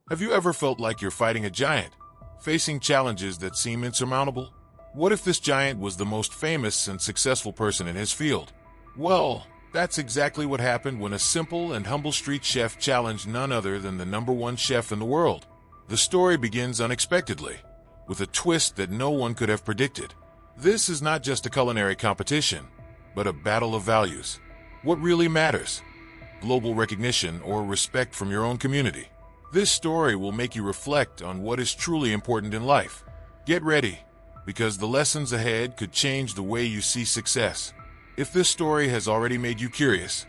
Have you ever felt like you're fighting a giant, facing challenges that seem insurmountable? What if this giant was the most famous and successful person in his field? Well, that's exactly what happened when a simple and humble street chef challenged none other than the #1 chef in the world. The story begins unexpectedly, with a twist that no one could have predicted. This is not just a culinary competition, but a battle of values. What really matters? Global recognition or respect from your own community? This story will make you reflect on what is truly important in life. Get ready, because the lessons ahead could change the way you see success. If this story has already made you curious,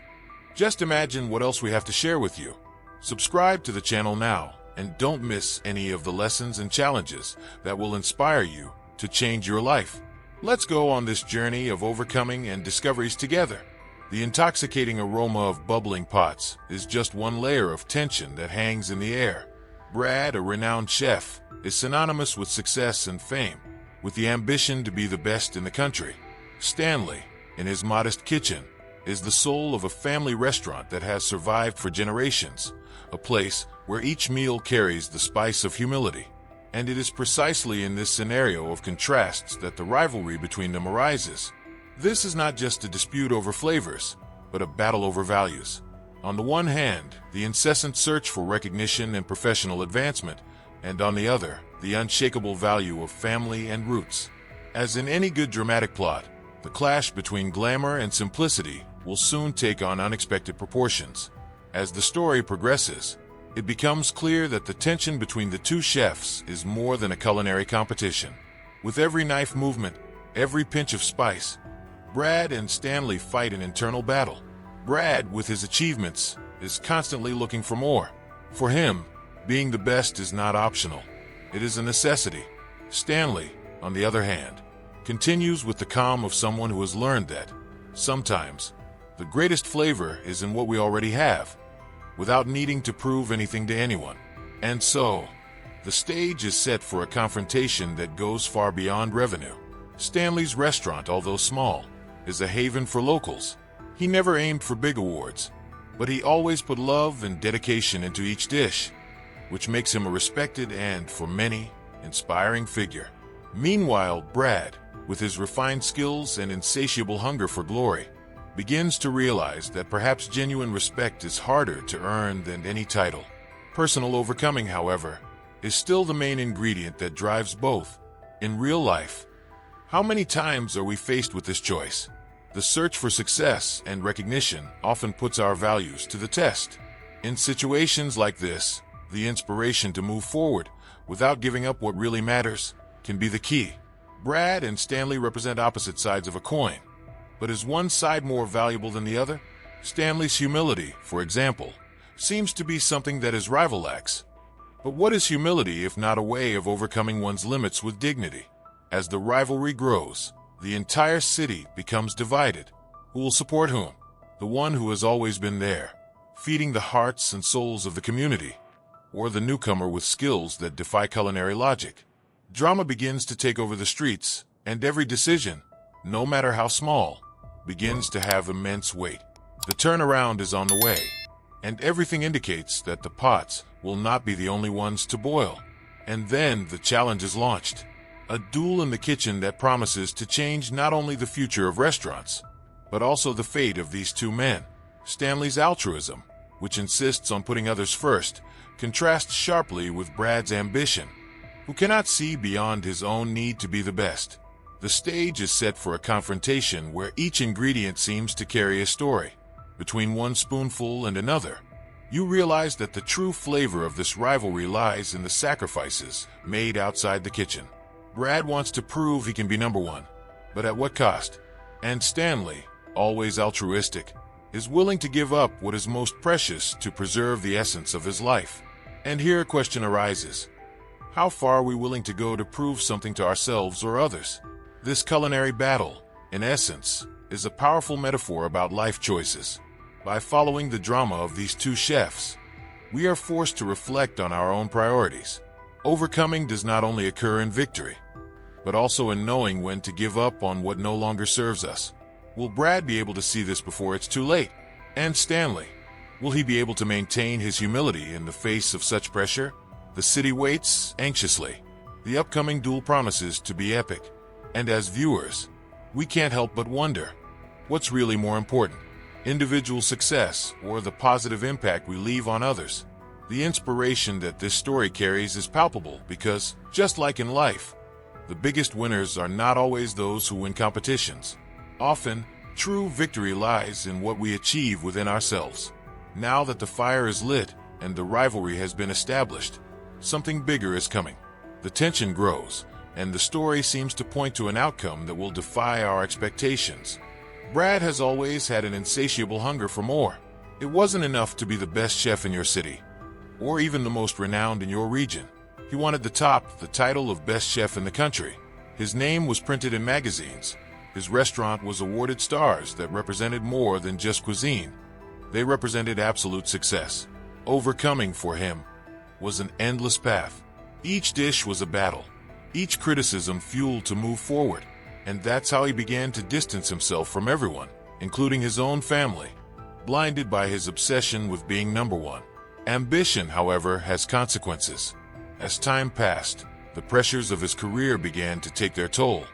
just imagine what else we have to share with you. Subscribe to the channel now, and don't miss any of the lessons and challenges that will inspire you to change your life. Let's go on this journey of overcoming and discoveries together. The intoxicating aroma of bubbling pots is just one layer of tension that hangs in the air. Brad, a renowned chef, is synonymous with success and fame, with the ambition to be the best in the country. Stanley, in his modest kitchen, is the soul of a family restaurant that has survived for generations, a place where each meal carries the spice of humility. And it is precisely in this scenario of contrasts that the rivalry between them arises. This is not just a dispute over flavors, but a battle over values. On the one hand, the incessant search for recognition and professional advancement, and on the other, the unshakable value of family and roots. As in any good dramatic plot, the clash between glamour and simplicity will soon take on unexpected proportions. As the story progresses, it becomes clear that the tension between the two chefs is more than a culinary competition. With every knife movement, every pinch of spice, Brad and Stanley fight an internal battle. Brad, with his achievements, is constantly looking for more. For him, being the best is not optional. It is a necessity. Stanley, on the other hand, continues with the calm of someone who has learned that, sometimes, the greatest flavor is in what we already have, without needing to prove anything to anyone. And so, the stage is set for a confrontation that goes far beyond revenue. Stanley's restaurant, although small, is a haven for locals. He never aimed for big awards, but he always put love and dedication into each dish, which makes him a respected and, for many, inspiring figure. Meanwhile, Brad, with his refined skills and insatiable hunger for glory, begins to realize that perhaps genuine respect is harder to earn than any title. Personal overcoming, however, is still the main ingredient that drives both. In real life, how many times are we faced with this choice? The search for success and recognition often puts our values to the test. In situations like this, the inspiration to move forward without giving up what really matters can be the key. Brad and Stanley represent opposite sides of a coin, but is one side more valuable than the other? Stanley's humility, for example, seems to be something that his rival lacks. But what is humility if not a way of overcoming one's limits with dignity? As the rivalry grows, the entire city becomes divided. Who will support whom? The one who has always been there, feeding the hearts and souls of the community, or the newcomer with skills that defy culinary logic? Drama begins to take over the streets, and every decision, no matter how small, begins to have immense weight. The turnaround is on the way, and everything indicates that the pots will not be the only ones to boil. And then the challenge is launched. A duel in the kitchen that promises to change not only the future of restaurants, but also the fate of these two men. Stanley's altruism, which insists on putting others first, contrasts sharply with Brad's ambition, who cannot see beyond his own need to be the best. The stage is set for a confrontation where each ingredient seems to carry a story. Between one spoonful and another, you realize that the true flavor of this rivalry lies in the sacrifices made outside the kitchen. Brad wants to prove he can be #1, but at what cost? And Stanley, always altruistic, is willing to give up what is most precious to preserve the essence of his life. And here a question arises. How far are we willing to go to prove something to ourselves or others? This culinary battle, in essence, is a powerful metaphor about life choices. By following the drama of these two chefs, we are forced to reflect on our own priorities. Overcoming does not only occur in victory, but also in knowing when to give up on what no longer serves us. Will Brad be able to see this before it's too late? And Stanley, will he be able to maintain his humility in the face of such pressure? The city waits anxiously. The upcoming duel promises to be epic. And as viewers, we can't help but wonder, what's really more important? Individual success or the positive impact we leave on others? The inspiration that this story carries is palpable because, just like in life, the biggest winners are not always those who win competitions. Often, true victory lies in what we achieve within ourselves. Now that the fire is lit and the rivalry has been established, something bigger is coming. The tension grows, and the story seems to point to an outcome that will defy our expectations. Brad has always had an insatiable hunger for more. It wasn't enough to be the best chef in your city, or even the most renowned in your region. He wanted the title of best chef in the country. His name was printed in magazines. His restaurant was awarded stars that represented more than just cuisine. They represented absolute success. Overcoming for him was an endless path. Each dish was a battle, each criticism fuel to move forward, and that's how he began to distance himself from everyone, including his own family, blinded by his obsession with being number one. Ambition, however, has consequences. As time passed, the pressures of his career began to take their toll.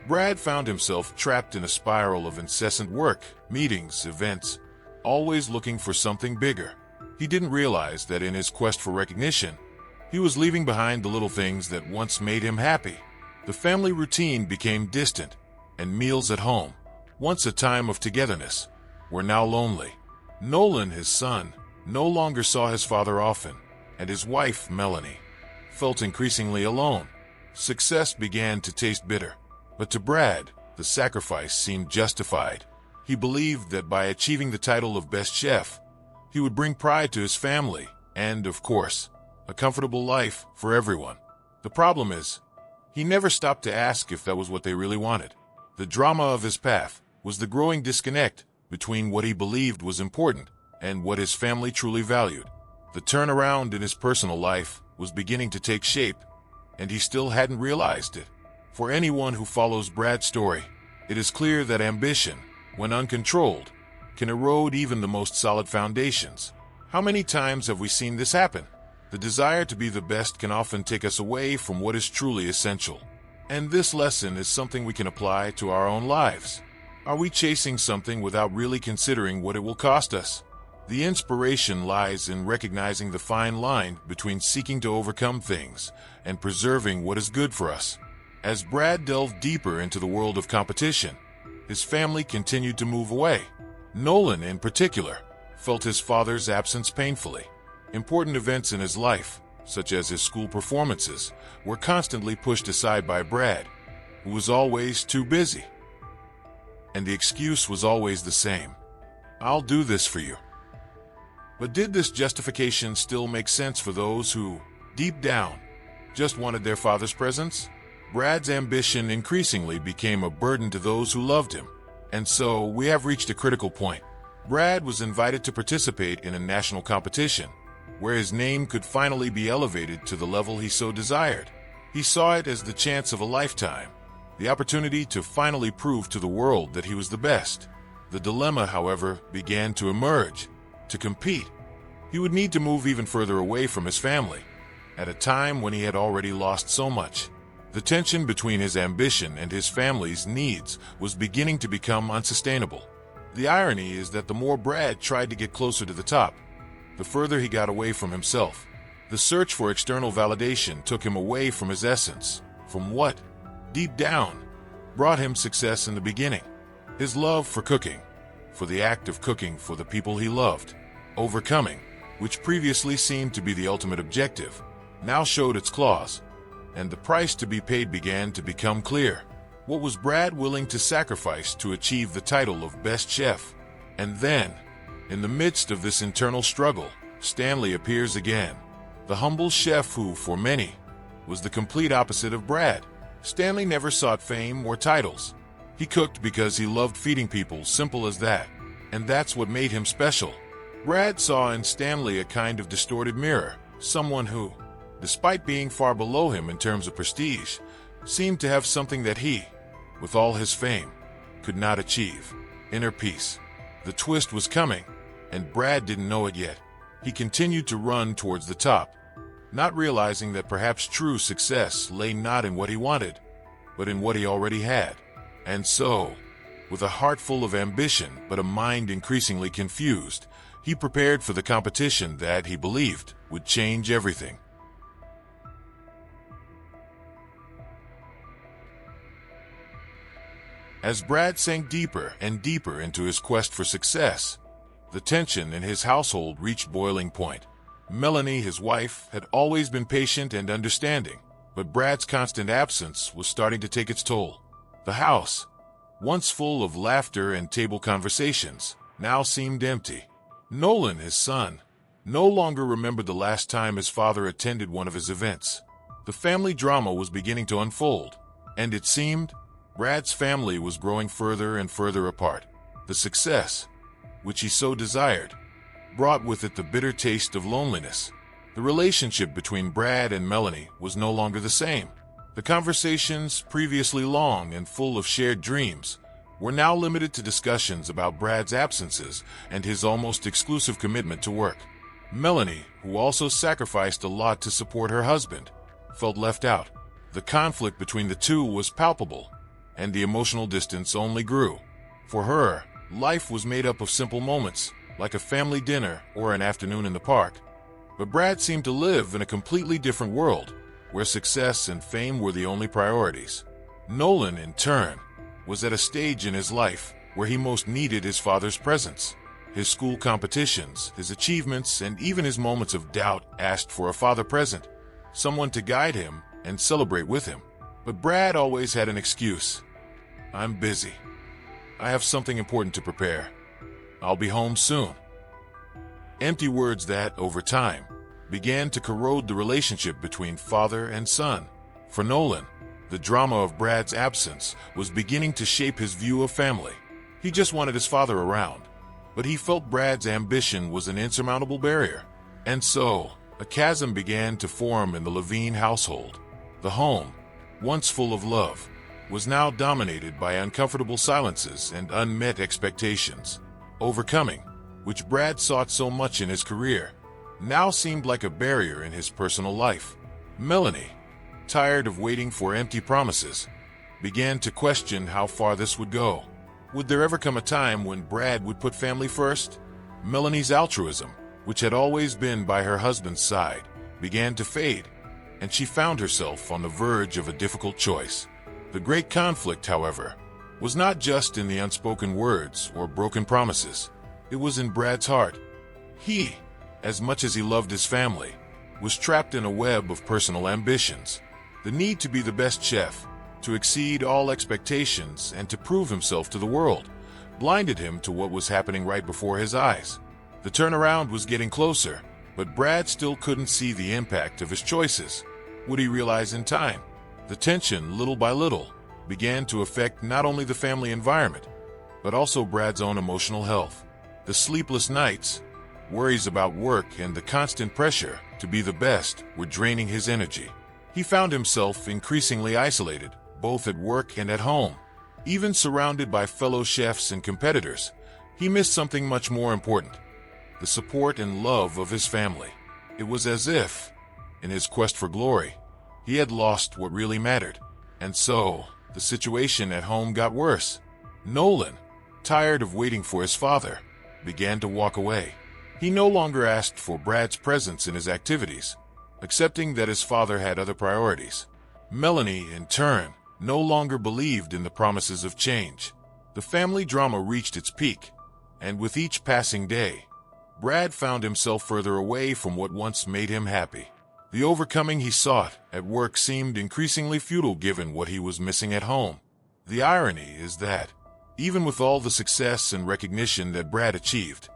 Brad found himself trapped in a spiral of incessant work, meetings, events, always looking for something bigger. He didn't realize that in his quest for recognition, he was leaving behind the little things that once made him happy. The family routine became distant, and meals at home, once a time of togetherness, were now lonely. Nolan, his son, no longer saw his father often, and his wife, Melanie, felt increasingly alone. Success began to taste bitter, but to Brad, the sacrifice seemed justified. He believed that by achieving the title of best chef, he would bring pride to his family and, of course, a comfortable life for everyone. The problem is, he never stopped to ask if that was what they really wanted. The drama of his path was the growing disconnect between what he believed was important and what his family truly valued. The turnaround in his personal life was beginning to take shape, and he still hadn't realized it. For anyone who follows Brad's story, it is clear that ambition, when uncontrolled, can erode even the most solid foundations. How many times have we seen this happen? The desire to be the best can often take us away from what is truly essential. And this lesson is something we can apply to our own lives. Are we chasing something without really considering what it will cost us? The inspiration lies in recognizing the fine line between seeking to overcome things and preserving what is good for us. As Brad delved deeper into the world of competition, his family continued to move away. Nolan, in particular, felt his father's absence painfully. Important events in his life, such as his school performances, were constantly pushed aside by Brad, who was always too busy. And the excuse was always the same: "I'll do this for you." But did this justification still make sense for those who, deep down, just wanted their father's presence? Brad's ambition increasingly became a burden to those who loved him. And so we have reached a critical point. Brad was invited to participate in a national competition, where his name could finally be elevated to the level he so desired. He saw it as the chance of a lifetime, the opportunity to finally prove to the world that he was the best. The dilemma, however, began to emerge. To compete, he would need to move even further away from his family, at a time when he had already lost so much. The tension between his ambition and his family's needs was beginning to become unsustainable. The irony is that the more Brad tried to get closer to the top, the further he got away from himself. The search for external validation took him away from his essence, from what, deep down, brought him success in the beginning: his love for cooking, for the act of cooking for the people he loved. Overcoming, which previously seemed to be the ultimate objective, now showed its claws, and the price to be paid began to become clear. What was Brad willing to sacrifice to achieve the title of best chef? And then, in the midst of this internal struggle, Stanley appears again. The humble chef who, for many, was the complete opposite of Brad. Stanley never sought fame or titles. He cooked because he loved feeding people, simple as that. And that's what made him special. Brad saw in Stanley a kind of distorted mirror, someone who, despite being far below him in terms of prestige, seemed to have something that he, with all his fame, could not achieve: inner peace. The twist was coming, and Brad didn't know it yet. He continued to run towards the top, not realizing that perhaps true success lay not in what he wanted, but in what he already had. And so, with a heart full of ambition but a mind increasingly confused, he prepared for the competition that he believed would change everything. As Brad sank deeper and deeper into his quest for success, the tension in his household reached boiling point. Melanie, his wife, had always been patient and understanding, but Brad's constant absence was starting to take its toll. The house, once full of laughter and table conversations, now seemed empty. Nolan, his son, no longer remembered the last time his father attended one of his events. The family drama was beginning to unfold, and it seemed Brad's family was growing further and further apart. The success, which he so desired, brought with it the bitter taste of loneliness. The relationship between Brad and Melanie was no longer the same. The conversations, previously long and full of shared dreams, were now limited to discussions about Brad's absences and his almost exclusive commitment to work. Melanie, who also sacrificed a lot to support her husband, felt left out. The conflict between the two was palpable, and the emotional distance only grew. For her, life was made up of simple moments, like a family dinner or an afternoon in the park. But Brad seemed to live in a completely different world, where success and fame were the only priorities. Nolan, in turn, was at a stage in his life where he most needed his father's presence. His school competitions, his achievements, and even his moments of doubt asked for a father present, someone to guide him and celebrate with him. But Brad always had an excuse. "I'm busy. I have something important to prepare. I'll be home soon." Empty words that, over time, began to corrode the relationship between father and son. For Nolan, the drama of Brad's absence was beginning to shape his view of family. He just wanted his father around, but he felt Brad's ambition was an insurmountable barrier. And so, a chasm began to form in the Levine household. The home, once full of love, was now dominated by uncomfortable silences and unmet expectations. Overcoming, which Brad sought so much in his career, now seemed like a barrier in his personal life. Melanie, tired of waiting for empty promises, began to question how far this would go. Would there ever come a time when Brad would put family first? Melanie's altruism, which had always been by her husband's side, began to fade, and she found herself on the verge of a difficult choice. The great conflict, however, was not just in the unspoken words or broken promises. It was in Brad's heart. He, as much as he loved his family, was trapped in a web of personal ambitions. The need to be the best chef, to exceed all expectations, and to prove himself to the world, blinded him to what was happening right before his eyes. The turnaround was getting closer, but Brad still couldn't see the impact of his choices. Would he realize in time? The tension, little by little, began to affect not only the family environment, but also Brad's own emotional health. The sleepless nights, worries about work, and the constant pressure to be the best were draining his energy. He found himself increasingly isolated, both at work and at home. Even surrounded by fellow chefs and competitors, he missed something much more important: the support and love of his family. It was as if, in his quest for glory, he had lost what really mattered. And so, the situation at home got worse. Nolan, tired of waiting for his father, began to walk away. He no longer asked for Brad's presence in his activities, accepting that his father had other priorities. Melanie, in turn, no longer believed in the promises of change. The family drama reached its peak, and with each passing day, Brad found himself further away from what once made him happy. The overcoming he sought at work seemed increasingly futile given what he was missing at home. The irony is that, even with all the success and recognition that Brad achieved,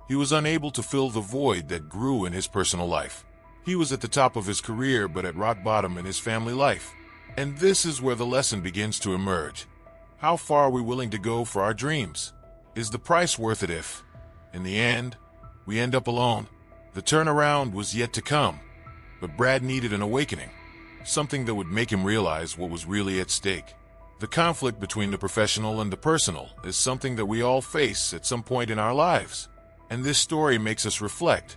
he was unable to fill the void that grew in his personal life. He was at the top of his career but at rock bottom in his family life. And this is where the lesson begins to emerge. How far are we willing to go for our dreams? Is the price worth it if, in the end, we end up alone? The turnaround was yet to come, but Brad needed an awakening, something that would make him realize what was really at stake. The conflict between the professional and the personal is something that we all face at some point in our lives. And this story makes us reflect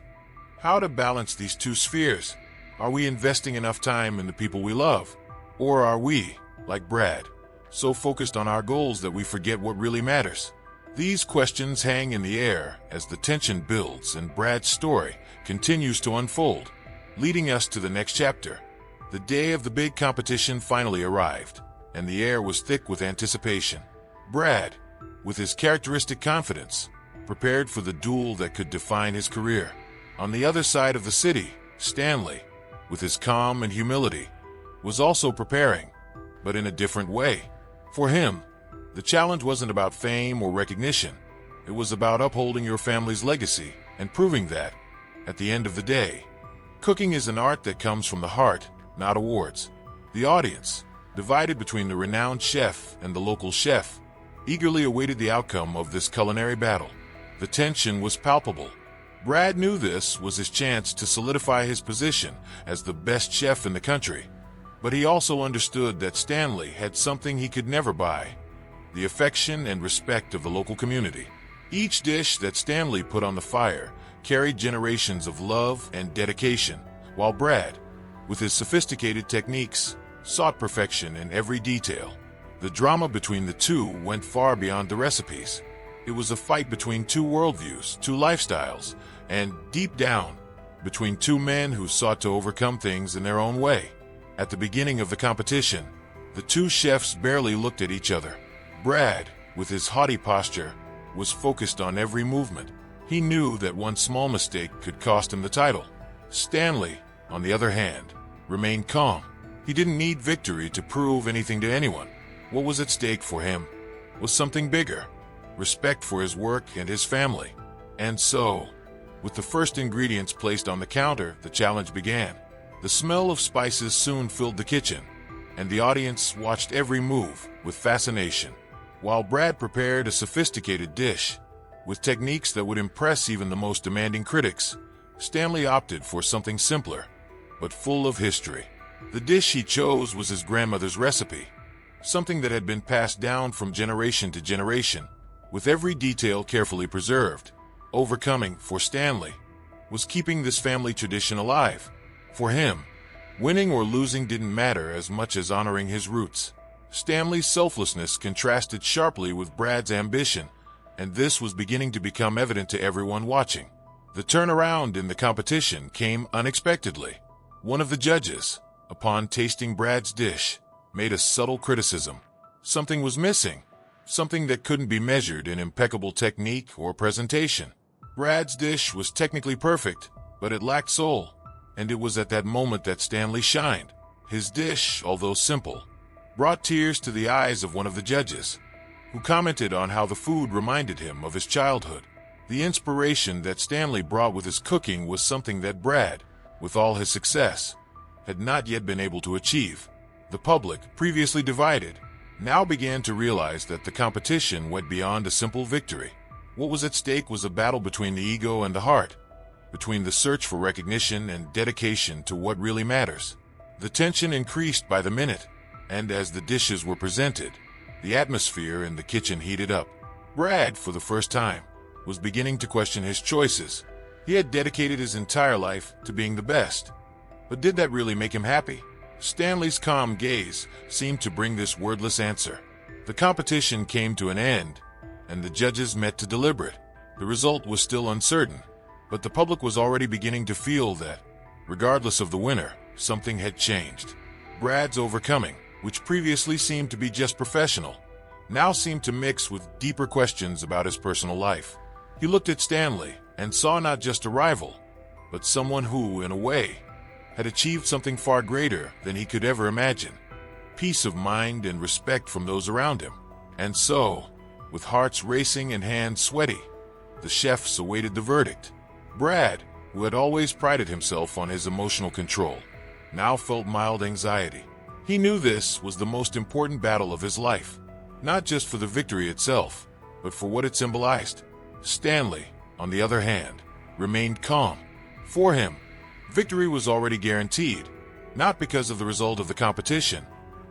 how to balance these two spheres. Are we investing enough time in the people we love? Or are we, like Brad, so focused on our goals that we forget what really matters? These questions hang in the air as the tension builds and Brad's story continues to unfold, leading us to the next chapter. The day of the big competition finally arrived, and the air was thick with anticipation. Brad, with his characteristic confidence, prepared for the duel that could define his career. On the other side of the city, Stanley, with his calm and humility, was also preparing, but in a different way. For him, the challenge wasn't about fame or recognition. It was about upholding your family's legacy and proving that, at the end of the day, cooking is an art that comes from the heart, not awards. The audience, divided between the renowned chef and the local chef, eagerly awaited the outcome of this culinary battle. The tension was palpable. Brad knew this was his chance to solidify his position as the best chef in the country. But he also understood that Stanley had something he could never buy: the affection and respect of the local community. Each dish that Stanley put on the fire carried generations of love and dedication, while Brad, with his sophisticated techniques, sought perfection in every detail. The drama between the two went far beyond the recipes. It was a fight between two worldviews, two lifestyles, and, deep down, between two men who sought to overcome things in their own way. At the beginning of the competition, the two chefs barely looked at each other. Brad, with his haughty posture, was focused on every movement. He knew that one small mistake could cost him the title. Stanley, on the other hand, remained calm. He didn't need victory to prove anything to anyone. What was at stake for him was something bigger: respect for his work and his family. And so, with the first ingredients placed on the counter, the challenge began. The smell of spices soon filled the kitchen, and the audience watched every move with fascination. While Brad prepared a sophisticated dish, with techniques that would impress even the most demanding critics, Stanley opted for something simpler, but full of history. The dish he chose was his grandmother's recipe, something that had been passed down from generation to generation, with every detail carefully preserved. Overcoming, for Stanley, was keeping this family tradition alive. For him, winning or losing didn't matter as much as honoring his roots. Stanley's selflessness contrasted sharply with Brad's ambition, and this was beginning to become evident to everyone watching. The turnaround in the competition came unexpectedly. One of the judges, upon tasting Brad's dish, made a subtle criticism. Something was missing, something that couldn't be measured in impeccable technique or presentation. Brad's dish was technically perfect, but it lacked soul, and it was at that moment that Stanley shined. His dish, although simple, brought tears to the eyes of one of the judges, who commented on how the food reminded him of his childhood. The inspiration that Stanley brought with his cooking was something that Brad, with all his success, had not yet been able to achieve. The public, previously divided, now began to realize that the competition went beyond a simple victory. What was at stake was a battle between the ego and the heart, between the search for recognition and dedication to what really matters. The tension increased by the minute, and as the dishes were presented, the atmosphere in the kitchen heated up. Brad, for the first time, was beginning to question his choices. He had dedicated his entire life to being the best. But did that really make him happy? Stanley's calm gaze seemed to bring this wordless answer. The competition came to an end, and the judges met to deliberate. The result was still uncertain, but the public was already beginning to feel that, regardless of the winner, something had changed. Brad's overcoming, which previously seemed to be just professional, now seemed to mix with deeper questions about his personal life. He looked at Stanley and saw not just a rival, but someone who, in a way, had achieved something far greater than he could ever imagine: peace of mind and respect from those around him. And so, with hearts racing and hands sweaty, the chefs awaited the verdict. Brad, who had always prided himself on his emotional control, now felt mild anxiety. He knew this was the most important battle of his life, not just for the victory itself, but for what it symbolized. Stanley, on the other hand, remained calm. For him, victory was already guaranteed, not because of the result of the competition,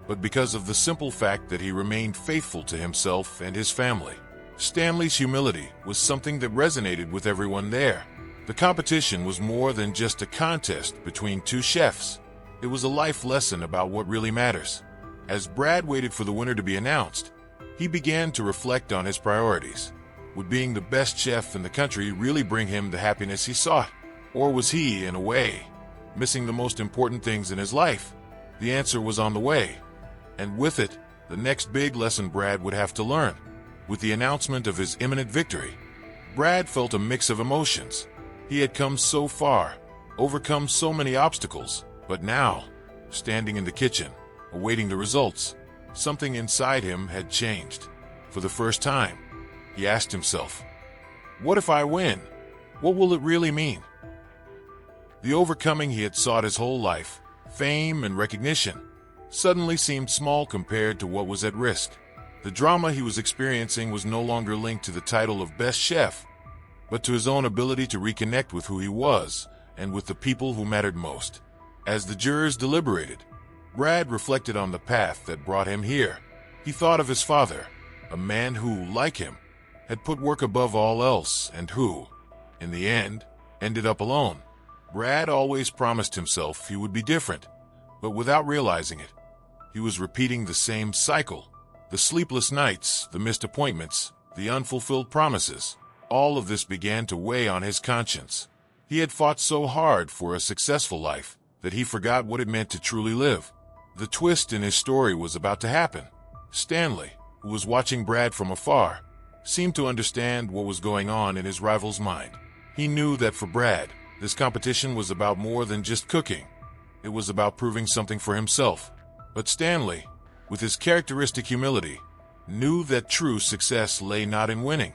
but because of the simple fact that he remained faithful to himself and his family. Stanley's humility was something that resonated with everyone there. The competition was more than just a contest between two chefs. It was a life lesson about what really matters. As Brad waited for the winner to be announced, he began to reflect on his priorities. Would being the best chef in the country really bring him the happiness he sought? Or was he, in a way, missing the most important things in his life? The answer was on the way. And with it, the next big lesson Brad would have to learn. With the announcement of his imminent victory, Brad felt a mix of emotions. He had come so far, overcome so many obstacles, but now, standing in the kitchen, awaiting the results, something inside him had changed. For the first time, he asked himself, "What if I win? What will it really mean?" The overcoming he had sought his whole life, fame and recognition, suddenly seemed small compared to what was at risk. The drama he was experiencing was no longer linked to the title of best chef, but to his own ability to reconnect with who he was and with the people who mattered most. As the jurors deliberated, Brad reflected on the path that brought him here. He thought of his father, a man who, like him, had put work above all else and who, in the end, ended up alone. Brad always promised himself he would be different, but without realizing it, he was repeating the same cycle. The sleepless nights, the missed appointments, the unfulfilled promises, all of this began to weigh on his conscience. He had fought so hard for a successful life that he forgot what it meant to truly live. The twist in his story was about to happen. Stanley, who was watching Brad from afar, seemed to understand what was going on in his rival's mind. He knew that for Brad, this competition was about more than just cooking. It was about proving something for himself. But Stanley, with his characteristic humility, knew that true success lay not in winning,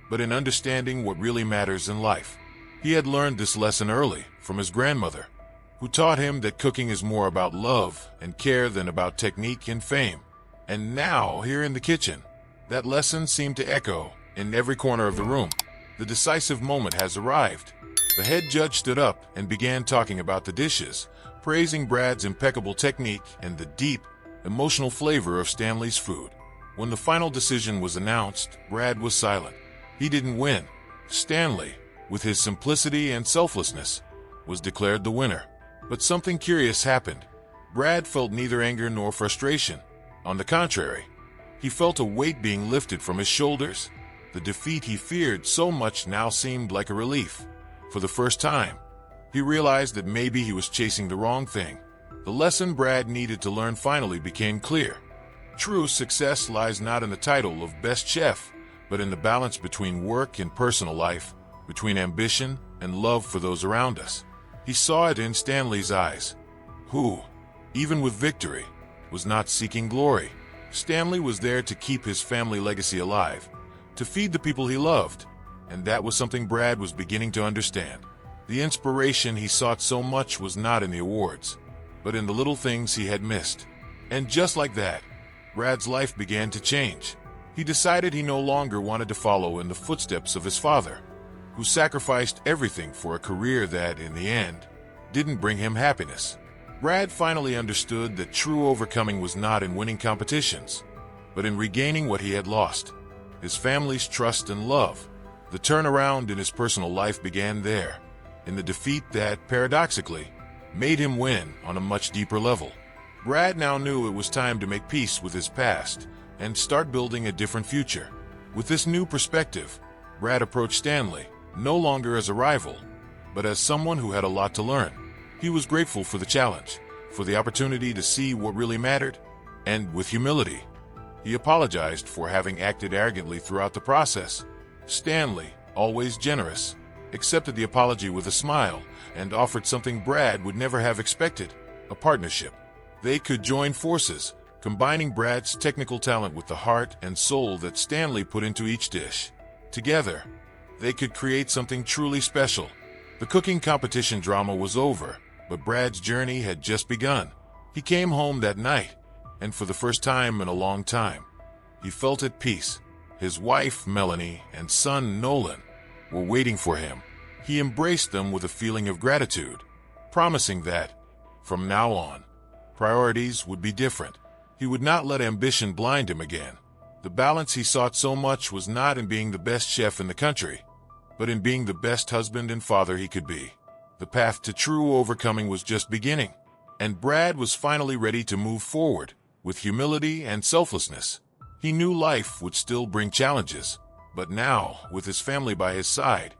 but in understanding what really matters in life. He had learned this lesson early from his grandmother, who taught him that cooking is more about love and care than about technique and fame. And now, here in the kitchen, that lesson seemed to echo in every corner of the room. The decisive moment has arrived. The head judge stood up and began talking about the dishes, praising Brad's impeccable technique and the deep, emotional flavor of Stanley's food. When the final decision was announced, Brad was silent. He didn't win. Stanley, with his simplicity and selflessness, was declared the winner. But something curious happened. Brad felt neither anger nor frustration. On the contrary, he felt a weight being lifted from his shoulders. The defeat he feared so much now seemed like a relief. For the first time, he realized that maybe he was chasing the wrong thing. The lesson Brad needed to learn finally became clear. True success lies not in the title of best chef, but in the balance between work and personal life, between ambition and love for those around us. He saw it in Stanley's eyes, who, even with victory, was not seeking glory. Stanley was there to keep his family legacy alive, to feed the people he loved, and that was something Brad was beginning to understand. The inspiration he sought so much was not in the awards, but in the little things he had missed. And just like that, Brad's life began to change. He decided he no longer wanted to follow in the footsteps of his father, who sacrificed everything for a career that, in the end, didn't bring him happiness. Brad finally understood that true overcoming was not in winning competitions, but in regaining what he had lost, his family's trust and love. The turnaround in his personal life began there, in the defeat that, paradoxically, made him win on a much deeper level. Brad now knew it was time to make peace with his past and start building a different future. With this new perspective, Brad approached Stanley, no longer as a rival, but as someone who had a lot to learn. He was grateful for the challenge, for the opportunity to see what really mattered, and with humility, he apologized for having acted arrogantly throughout the process. Stanley, always generous, accepted the apology with a smile and offered something Brad would never have expected, a partnership. They could join forces, combining Brad's technical talent with the heart and soul that Stanley put into each dish. Together, they could create something truly special. The cooking competition drama was over, but Brad's journey had just begun. He came home that night, and for the first time in a long time, he felt at peace. His wife, Melanie, and son, Nolan, were waiting for him. He embraced them with a feeling of gratitude, promising that, from now on, priorities would be different. He would not let ambition blind him again. The balance he sought so much was not in being the best chef in the country, but in being the best husband and father he could be. The path to true overcoming was just beginning, and Brad was finally ready to move forward with humility and selflessness. He knew life would still bring challenges, but now, with his family by his side,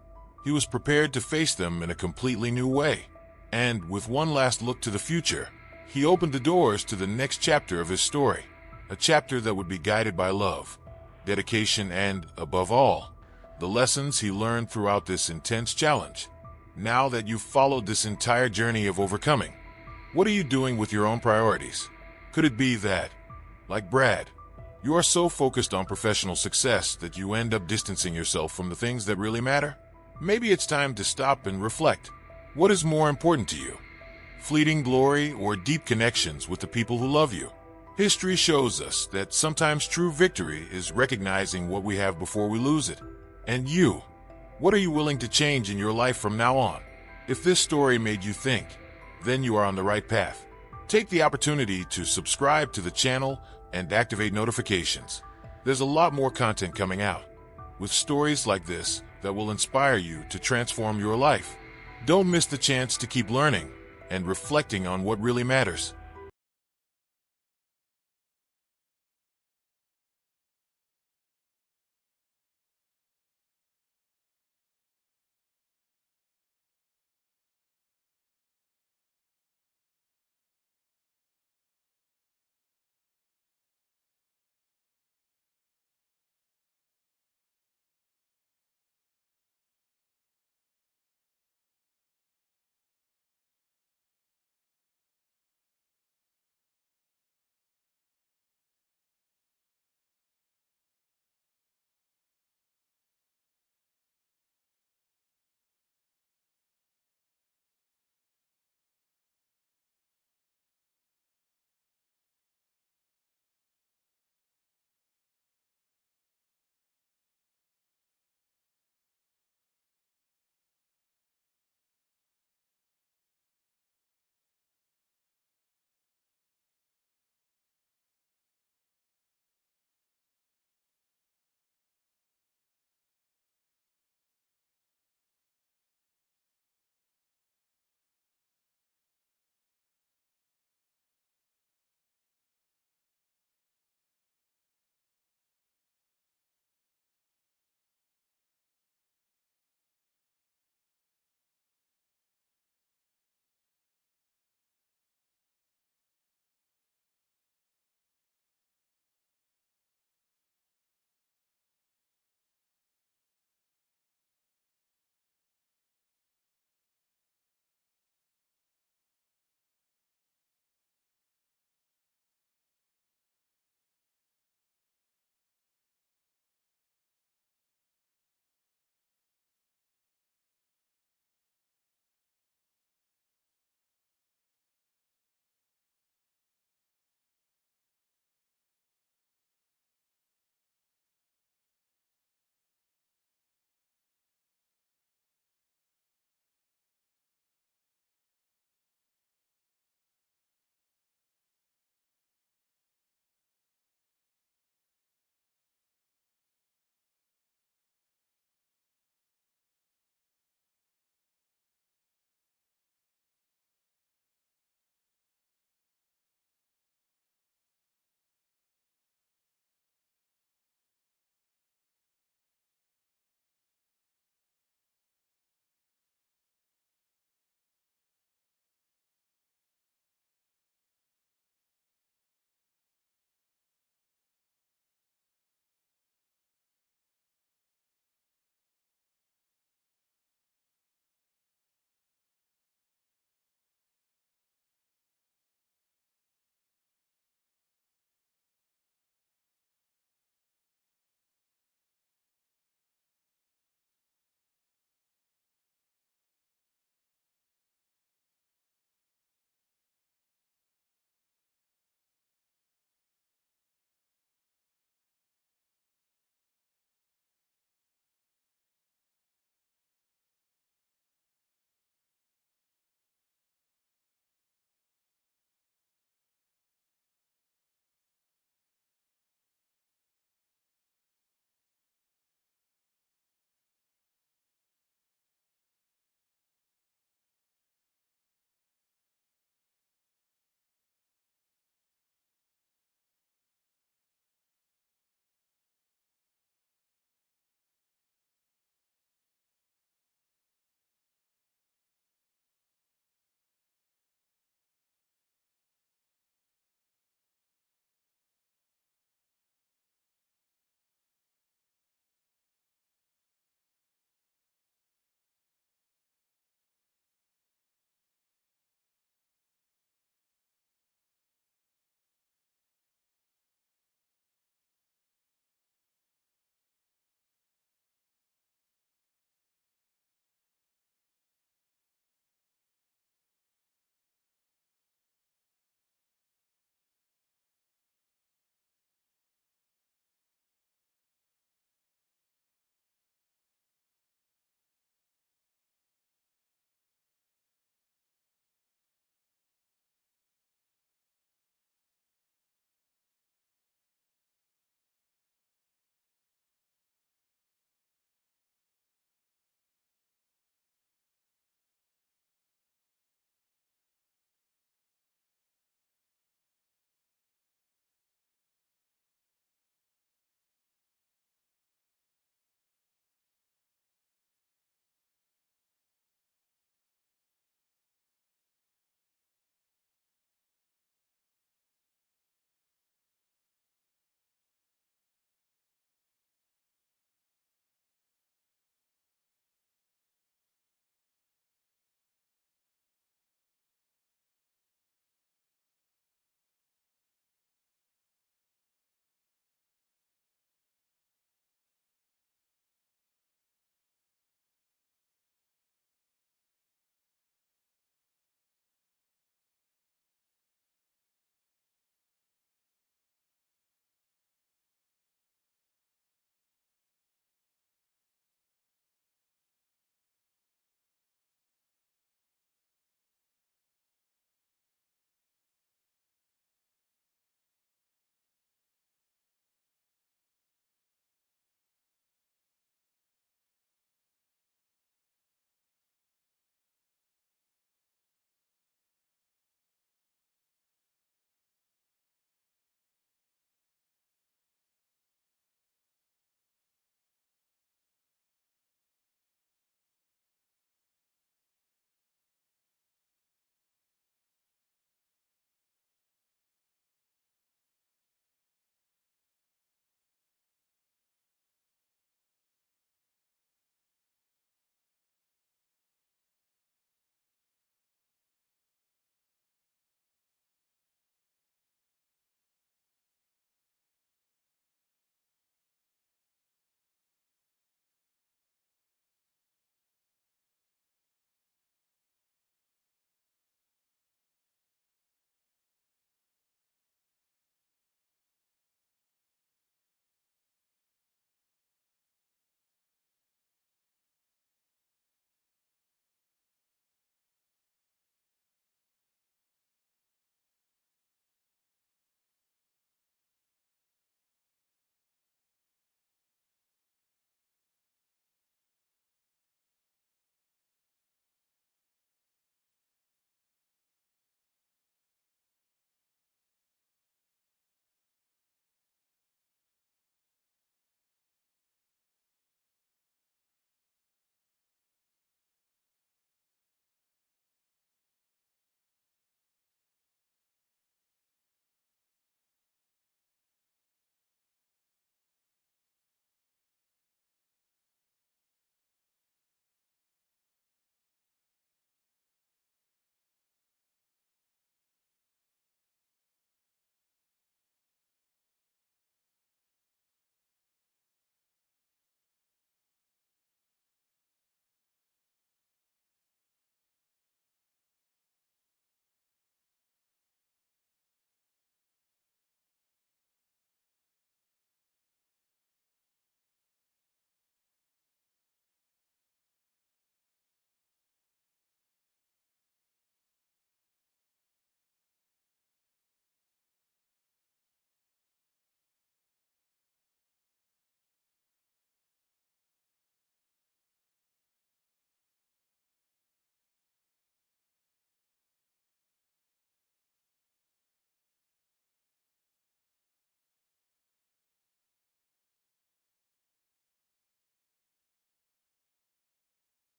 he was prepared to face them in a completely new way. And with one last look to the future, he opened the doors to the next chapter of his story, a chapter that would be guided by love, dedication, and, above all, the lessons he learned throughout this intense challenge. Now that you've followed this entire journey of overcoming, what are you doing with your own priorities? Could it be that, like Brad, you are so focused on professional success that you end up distancing yourself from the things that really matter? Maybe it's time to stop and reflect. What is more important to you? Fleeting glory or deep connections with the people who love you? History shows us that sometimes true victory is recognizing what we have before we lose it. And you, what are you willing to change in your life from now on? If this story made you think, then you are on the right path. Take the opportunity to subscribe to the channel and activate notifications. There's a lot more content coming out, with stories like this that will inspire you to transform your life. Don't miss the chance to keep learning and reflecting on what really matters.